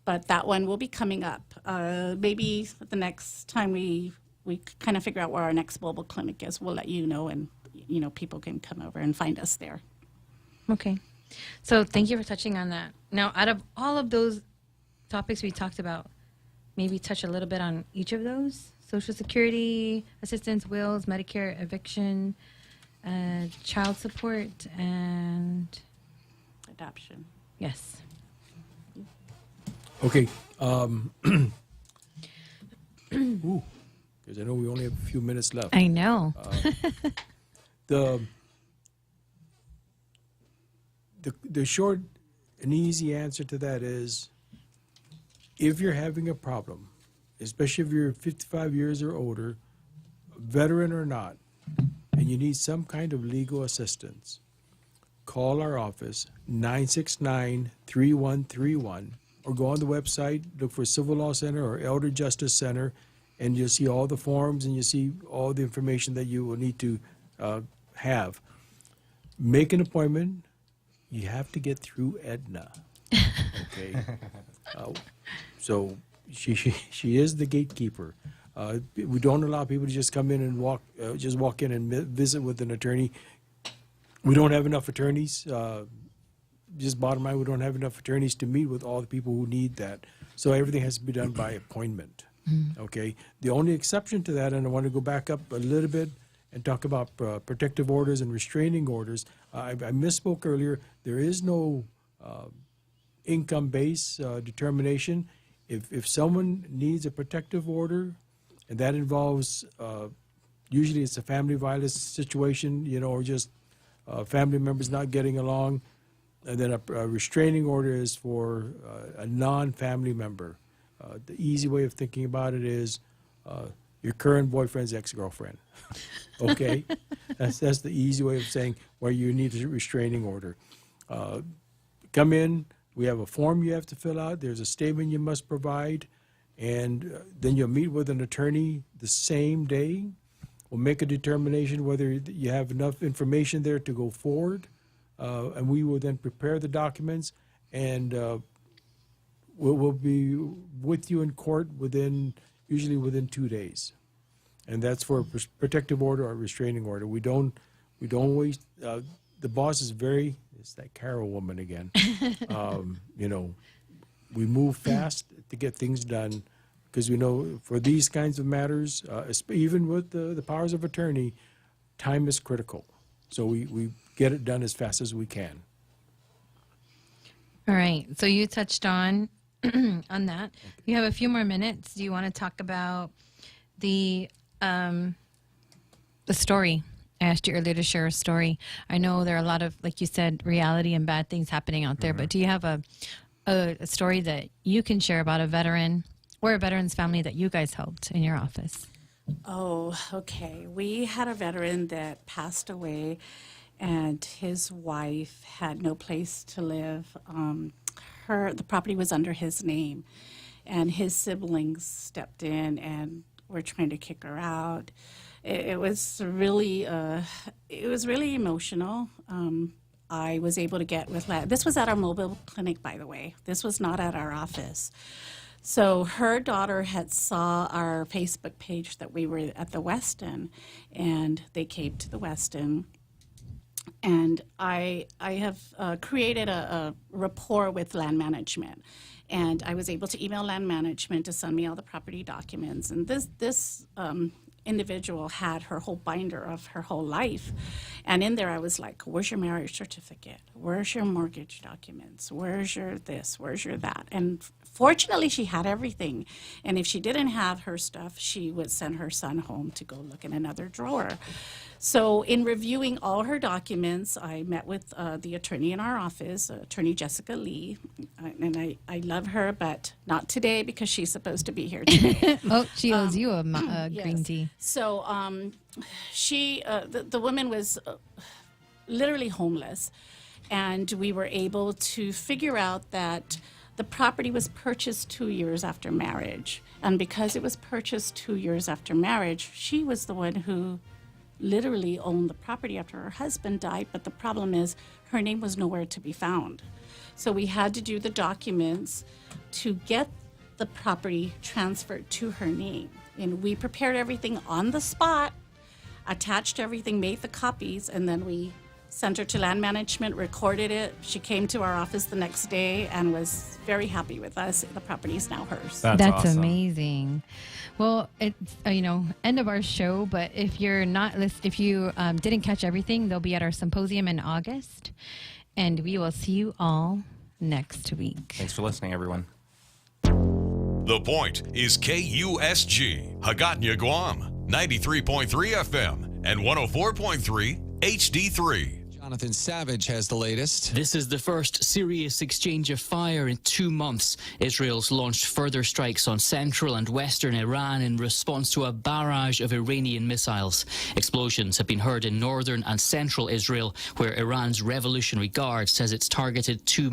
but that one will be coming up. Maybe the next time we kind of figure out where our next mobile clinic is, we'll let you know, and people can come over and find us there. Okay. So thank you for touching on that. Now, out of all of those topics we talked about, maybe touch a little bit on each of those. Social Security, assistance, wills, Medicare, eviction, child support, and adoption. Yes. Okay. Because I know we only have a few minutes left. I know. The short and easy answer to that is, if you're having a problem, especially if you're 55 years or older, veteran or not, and you need some kind of legal assistance, call our office, 969-3131, or go on the website, look for Civil Law Center or Elder Justice Center, and you'll see all the forms and you'll see all the information that you will need to have. Make an appointment. You have to get through Edna. Okay? So she is the gatekeeper. We don't allow people to just come in and walk in and visit with an attorney. We don't have enough attorneys. Just bottom line, we don't have enough attorneys to meet with all the people who need that. So everything has to be done by appointment. Okay. The only exception to that, and I want to go back up a little bit and talk about protective orders and restraining orders. I misspoke earlier. There is no income-based determination. If someone needs a protective order, and that involves usually it's a family violence situation, or just family members not getting along, and then a restraining order is for a non-family member. The easy way of thinking about it is your current boyfriend's ex-girlfriend. Okay? That's the easy way of saying where you need a restraining order. Come in, we have a form you have to fill out, there's a statement you must provide, and then you'll meet with an attorney the same day. We'll make a determination whether you have enough information there to go forward, and we will then prepare the documents, and we'll be with you in court usually within 2 days. And that's for a protective order or restraining order. We don't waste, the boss is it's that Carol woman again. We move fast to get things done because we know for these kinds of matters, even with the powers of attorney, time is critical. So we get it done as fast as we can. All right. So you touched on that. You have a few more minutes. Do you want to talk about the story? I asked you earlier to share a story. I know there are a lot of, like you said, reality and bad things happening out there, but do you have a story that you can share about a veteran or a veteran's family that you guys helped in your office? Oh, okay. We had a veteran that passed away, and his wife had no place to live. The property was under his name, and his siblings stepped in and were trying to kick her out. It was really emotional. I was able to get with this was at our mobile clinic, by the way. This was not at our office. So her daughter had saw our Facebook page that we were at the Westin, and they came to the Westin. And I have created a rapport with land management, and I was able to email land management to send me all the property documents. And this individual had her whole binder of her whole life, and in there I was like, where's your marriage certificate? Where's your mortgage documents? Where's your this? Where's your that? And fortunately, she had everything. And if she didn't have her stuff, she would send her son home to go look in another drawer. So in reviewing all her documents, I met with the attorney in our office, Attorney Jessica Lee, and I love her, but not today because she's supposed to be here today. Oh, she owes you a green tea. So the woman was literally homeless, and we were able to figure out that the property was purchased 2 years after marriage. And because it was purchased 2 years after marriage, she was the one who literally owned the property after her husband died, but the problem is her name was nowhere to be found. So we had to do the documents to get the property transferred to her name. And we prepared everything on the spot, attached everything, made the copies, and then we sent her to land management, recorded it. She came to our office the next day and was very happy with us. The property is now hers. That's awesome. amazing. Well, it's end of our show. But if you're not, if you didn't catch everything, they'll be at our symposium in August, and we will see you all next week. Thanks for listening, everyone. The Point is KUSG, Hagåtña, Guam, 93.3 FM and 104.3 HD3. Jonathan Savage has the latest. This is the first serious exchange of fire in 2 months. Israel's launched further strikes on central and western Iran in response to a barrage of Iranian missiles. Explosions have been heard in northern and central Israel, where Iran's Revolutionary Guard says it's targeted 2